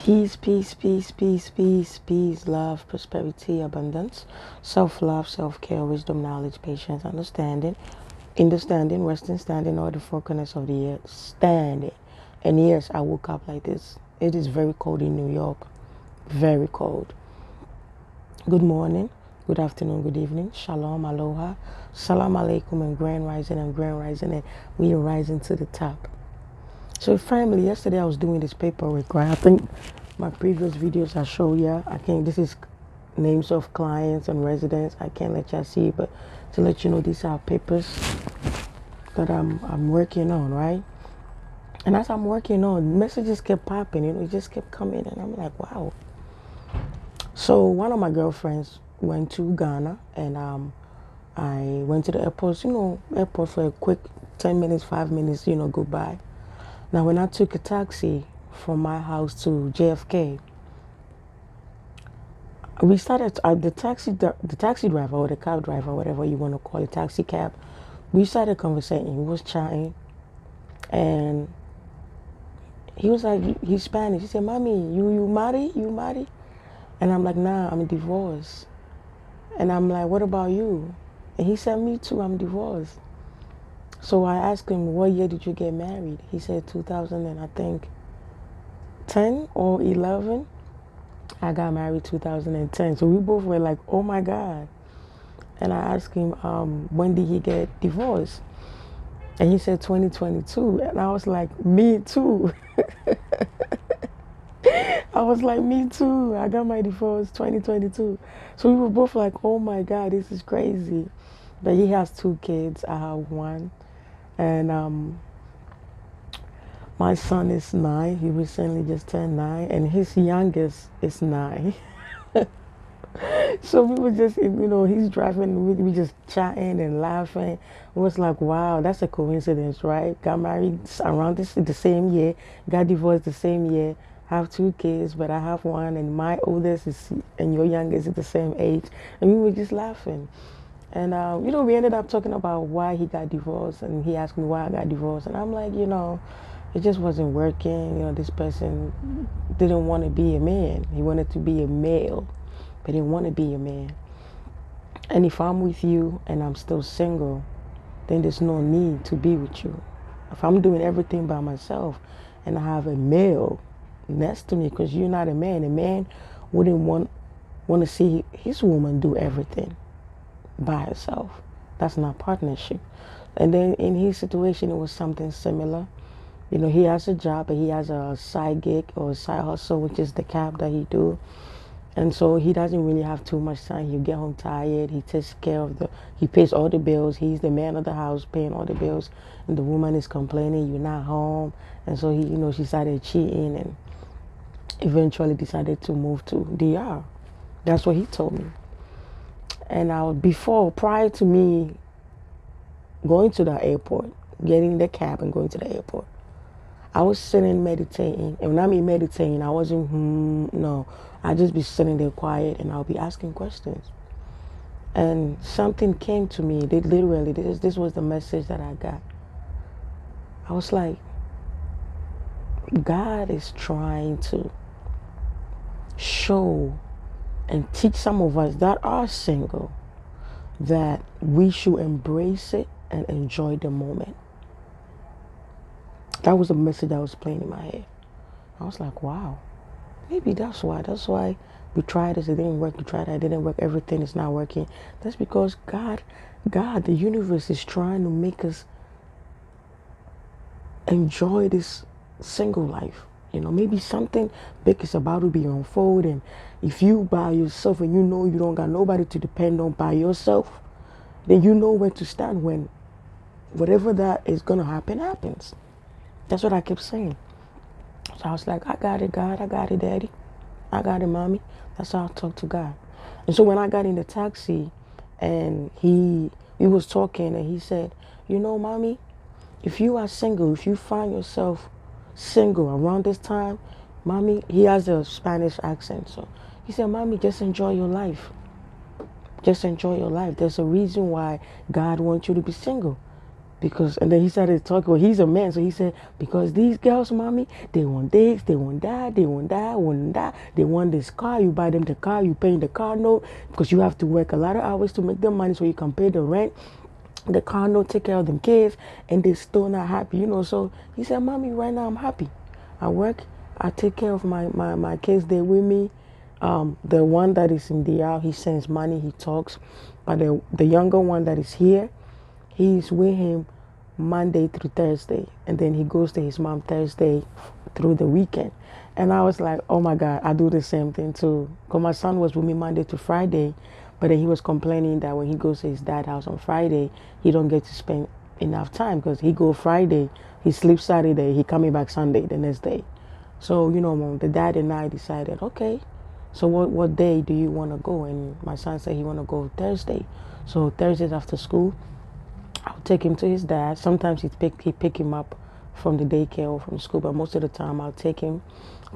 Peace, peace, peace, peace, peace, peace, love, prosperity, abundance, self love, self care, wisdom, knowledge, patience, understanding, understanding, resting, standing, all the four corners of the earth, standing. And yes, I woke up like this. It is very cold in New York. Very cold. Good morning, good afternoon, good evening. Shalom, aloha, salam alaikum, and grand rising, and we are rising to the top. So family, yesterday I was doing this paperwork, right? I think my previous videos I show you. I can't. This is names of clients and residents. I can't let y'all see, but to let you know, these are papers that I'm working on, right? And as I'm working on, messages kept popping. It just kept coming, and I'm like, wow. So one of my girlfriends went to Ghana, and I went to the airport. Airport for a quick 10 minutes, 5 minutes, goodbye. Now, when I took a taxi from my house to JFK, we started the taxi driver or the cab driver, whatever you want to call it, taxi cab. We started conversating. He was chatting, and he was like, he's Spanish. He said, "Mommy, you marry? You marry?" And I'm like, "Nah, I'm divorced." And I'm like, "What about you?" And he said, "Me too. I'm divorced." So I asked him, "What year did you get married?" He said 2000 and I think 10 or 11. I got married 2010. So we both were like, oh my God. And I asked him, when did he get divorced? And he said 2022. And I was like, me too. I was like, me too. I got my divorce 2022. So we were both like, oh my God, this is crazy. But he has 2 kids. I have one. And my son is 9. He recently just turned 9. And his youngest is 9. So we were just, he's driving, we just chatting and laughing. It was like, wow, that's a coincidence, right? Got married around the same year, got divorced the same year, have 2 kids, but I have one, and my oldest is, and your youngest is the same age. And we were just laughing. And, we ended up talking about why he got divorced, and he asked me why I got divorced. And I'm like, it just wasn't working. This person didn't want to be a man. He wanted to be a male, but didn't want to be a man. And if I'm with you and I'm still single, then there's no need to be with you. If I'm doing everything by myself and I have a male next to me, because you're not a man wouldn't want to see his woman do everything by herself. That's not partnership. And then in his situation, it was something similar. He has a job, but he has a side gig or a side hustle, which is the cab that he do. And so he doesn't really have too much time. He'll get home tired. He takes care of he pays all the bills. He's the man of the house paying all the bills. And the woman is complaining, you're not home. And so she started cheating and eventually decided to move to DR. That's what he told me. And prior to me going to the airport, getting the cab and going to the airport, I was sitting meditating. And when I mean meditating, I wasn't, no. I'd just be sitting there quiet and I'll be asking questions. And something came to me. Literally, this was the message that I got. I was like, God is trying to show and teach some of us that are single that we should embrace it and enjoy the moment. That was a message that was playing in my head. I was like, wow, maybe that's why. That's why we tried this, it didn't work. We tried that, it didn't work. Everything is not working. That's because God, the universe is trying to make us enjoy this single life. Maybe something big is about to be unfold. And if you by yourself and you don't got nobody to depend on by yourself, then you know where to stand when whatever that is going to happen happens. That's what I kept saying. So I was like, I got it, God. I got it, Daddy. I got it, Mommy. That's how I talk to God. And so when I got in the taxi and we was talking and he said, Mommy, if you are single, if you find yourself single around this time, Mommy, he has a Spanish accent. So he said, Mommy, just enjoy your life. Just enjoy your life. There's a reason why God wants you to be single. Because, and then he started talking, well, he's a man, so he said, because these girls, mommy, they want this, they want that, they want that, want that, they want this car, you buy them the car, you pay the car note, because you have to work a lot of hours to make the money so you can pay the rent, the car note, take care of them kids, and they still not happy, so he said, mommy, right now I'm happy. I work, I take care of my kids, they're with me. The one that is in the out, he sends money, he talks, but the younger one that is here, he's with him Monday through Thursday, and then he goes to his mom Thursday through the weekend. And I was like, oh my God, I do the same thing too. Because my son was with me Monday to Friday, but then he was complaining that when he goes to his dad's house on Friday, he don't get to spend enough time because he go Friday, he sleeps Saturday, he coming back Sunday the next day. So, the dad and I decided, okay, so what day do you want to go? And my son said he want to go Thursday. So Thursdays after school, I'll take him to his dad. Sometimes he pick him up from the daycare or from school, but most of the time I'll take him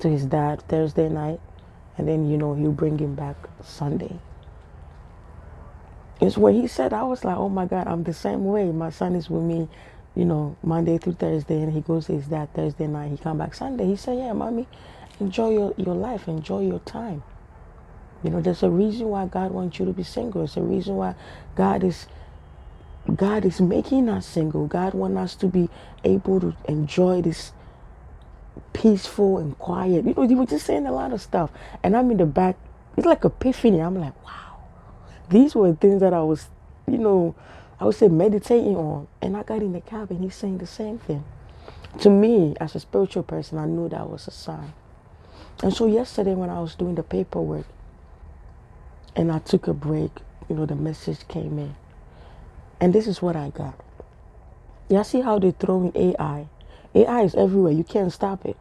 to his dad Thursday night, and then he'll bring him back Sunday. It's when he said, I was like, oh my God, I'm the same way. My son is with me, Monday through Thursday, and he goes to his dad Thursday night. He come back Sunday. He said, yeah, mommy, enjoy your life, enjoy your time. There's a reason why God wants you to be single. There's a reason why God is making us single. God wants us to be able to enjoy this peaceful and quiet. He was just saying a lot of stuff. And I'm in the back. It's like epiphany. I'm like, wow. These were things that I was, I would say meditating on. And I got in the cab and he's saying the same thing. To me, as a spiritual person, I knew that was a sign. And so yesterday when I was doing the paperwork and I took a break, the message came in. And this is what I got. Y'all see how they throw in AI? AI is everywhere. You can't stop it.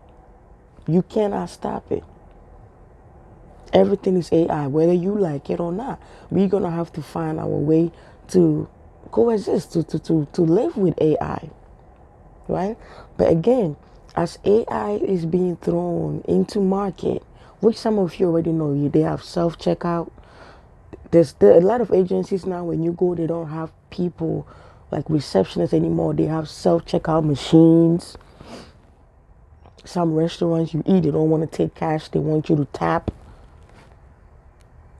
You cannot stop it. Everything is AI, whether you like it or not. We're going to have to find our way to coexist, to live with AI. Right? But again, as AI is being thrown into market, which some of you already know, they have self-checkout. There's a lot of agencies now, when you go, they don't have people like receptionists anymore. They have self-checkout machines. Some restaurants you eat, they don't want to take cash. They want you to tap.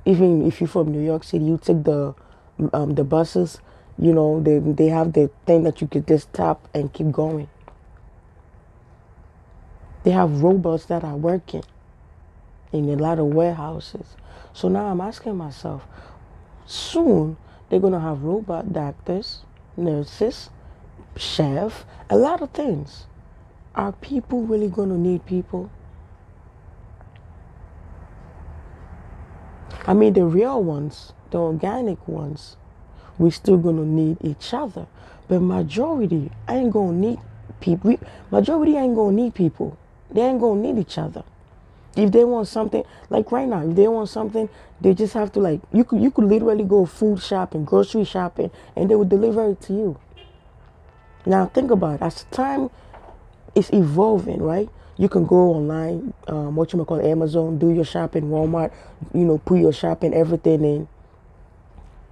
Even if you're from New York City, you take the buses, they have the thing that you could just tap and keep going. They have robots that are working in a lot of warehouses. So now I'm asking myself, soon they're going to have robot doctors, nurses, chef, a lot of things. Are people really going to need people? I mean, the real ones, the organic ones, we're still going to need each other. But majority ain't going to need people. Majority ain't going to need people. They ain't going to need each other. If they want something, like right now, if they want something, they just have to you could literally go food shopping, grocery shopping, and they would deliver it to you. Now think about it. As time is evolving, right? You can go online, Amazon, do your shopping, Walmart, put your shopping, everything in.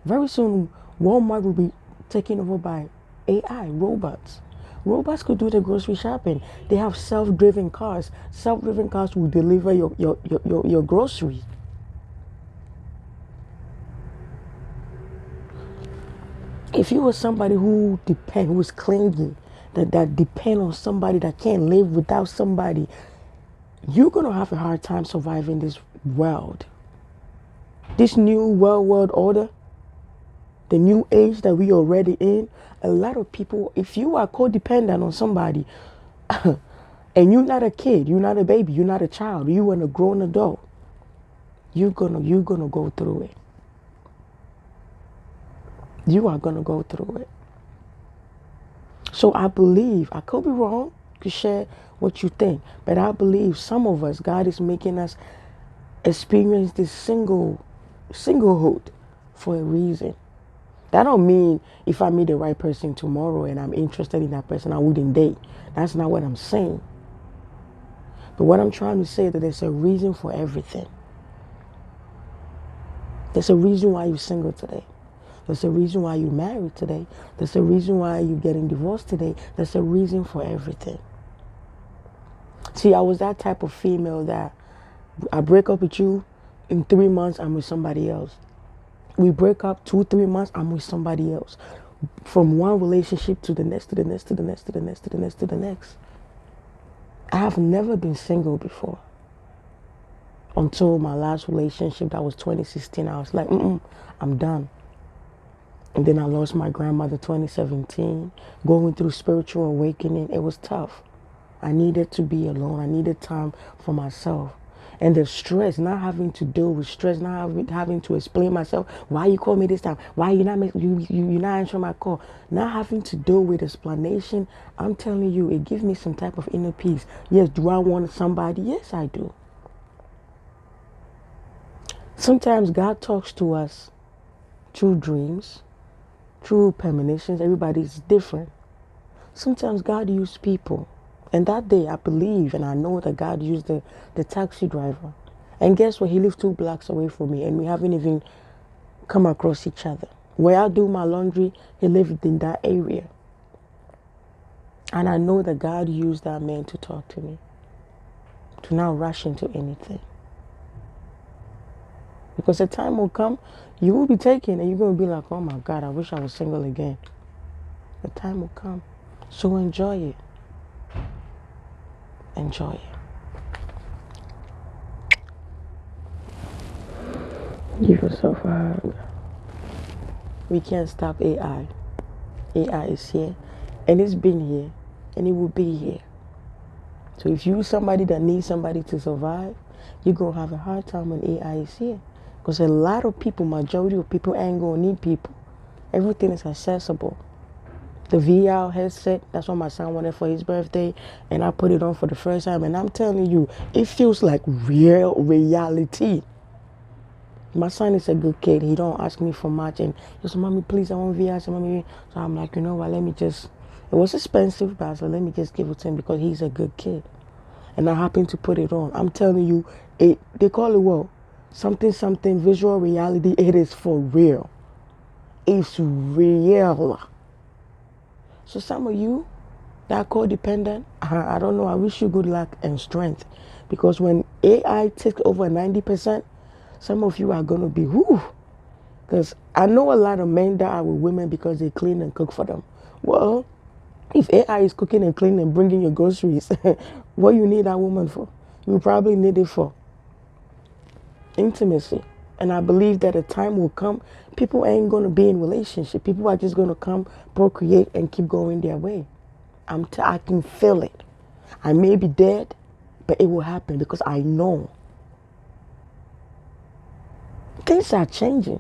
Very soon, Walmart will be taken over by AI, robots. Robots could do the grocery shopping. They have self-driven cars. Self-driven cars will deliver your groceries. If you were somebody who is clingy, that depend on somebody, that can't live without somebody, you're going to have a hard time surviving this world. This new world order, the new age that we are already in, a lot of people, if you are codependent on somebody, and you're not a kid, you're not a baby, you're not a child, you are a grown adult, you're gonna go through it. You are gonna go through it. So I believe, I could be wrong, you can share what you think, but I believe some of us, God is making us experience this singlehood for a reason. That don't mean if I meet the right person tomorrow and I'm interested in that person, I wouldn't date. That's not what I'm saying. But what I'm trying to say is that there's a reason for everything. There's a reason why you're single today. There's a reason why you're married today. There's a reason why you're getting divorced today. There's a reason for everything. See, I was that type of female that I break up with you, in 3 months, I'm with somebody else. We break up 2, 3 months, I'm with somebody else. From one relationship to the next, to the next, to the next, to the next, to the next, to the next. I have never been single before. Until my last relationship, that was 2016. I was like, I'm done. And then I lost my grandmother 2017. Going through spiritual awakening, it was tough. I needed to be alone. I needed time for myself. And the stress, not having to deal with stress, not having to explain myself. Why you call me this time? Why you not you not answering my call? Not having to deal with explanation. I'm telling you, it gives me some type of inner peace. Yes, do I want somebody? Yes, I do. Sometimes God talks to us through dreams, through premonitions. Everybody's different. Sometimes God uses people. And that day, I believe and I know that God used the taxi driver. And guess what? He lives 2 blocks away from me, and we haven't even come across each other. Where I do my laundry, he lived in that area. And I know that God used that man to talk to me, to not rush into anything. Because the time will come, you will be taken and you're going to be like, oh my God, I wish I was single again. The time will come. So enjoy it. Enjoy it. Give yourself a hug. We can't stop AI. AI is here, and it's been here, and it will be here. So if you're somebody that needs somebody to survive, you're going to have a hard time when AI is here. Because a lot of people, majority of people ain't going to need people. Everything is accessible. The VR headset, that's what my son wanted for his birthday, and I put it on for the first time, and I'm telling you, it feels like real reality. My son is a good kid. He don't ask me for much, and he said, "Mommy, please, I want VR." So I'm like, you know what? Let me just. It was expensive, but I said, let me just give it to him because he's a good kid, and I happened to put it on. I'm telling you, they call it what? Something visual reality. It is for real. It's real. So some of you that are codependent, I don't know, I wish you good luck and strength. Because when AI takes over 90%, some of you are going to be, whoo. Because I know a lot of men that are with women because they clean and cook for them. Well, if AI is cooking and cleaning and bringing your groceries, what you need that woman for? You probably need it for intimacy. And I believe that a time will come, people ain't going to be in relationship. People are just going to come, procreate, and keep going their way. I can feel it. I may be dead, but it will happen because I know. Things are changing.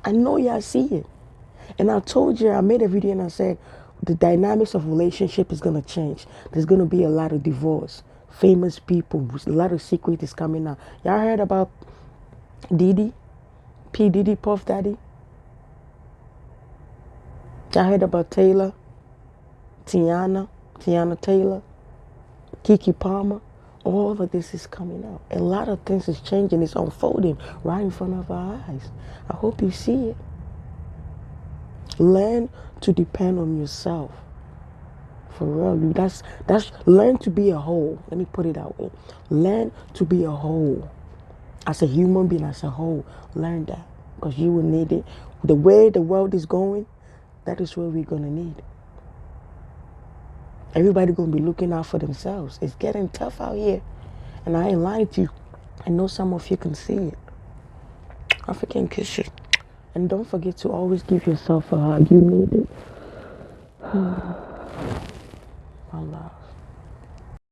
I know y'all see it. And I told you, I made a video and I said, the dynamics of relationship is going to change. There's going to be a lot of divorce. Famous people, a lot of secret is coming out. Y'all heard about Diddy? P. Diddy, Puff Daddy? Y'all heard about Taylor? Tiana Taylor? Keke Palmer? All of this is coming out. A lot of things is changing. It's unfolding right in front of our eyes. I hope you see it. Learn to depend on yourself. For real. That's learn to be a whole. Let me put it that way. Learn to be a whole. As a human being, as a whole, learn that. Because you will need it. The way the world is going, that is what we're going to need. Everybody going to be looking out for themselves. It's getting tough out here. And I ain't lying to you. I know some of you can see it. African kisses. And don't forget to always give yourself a hug. You need it.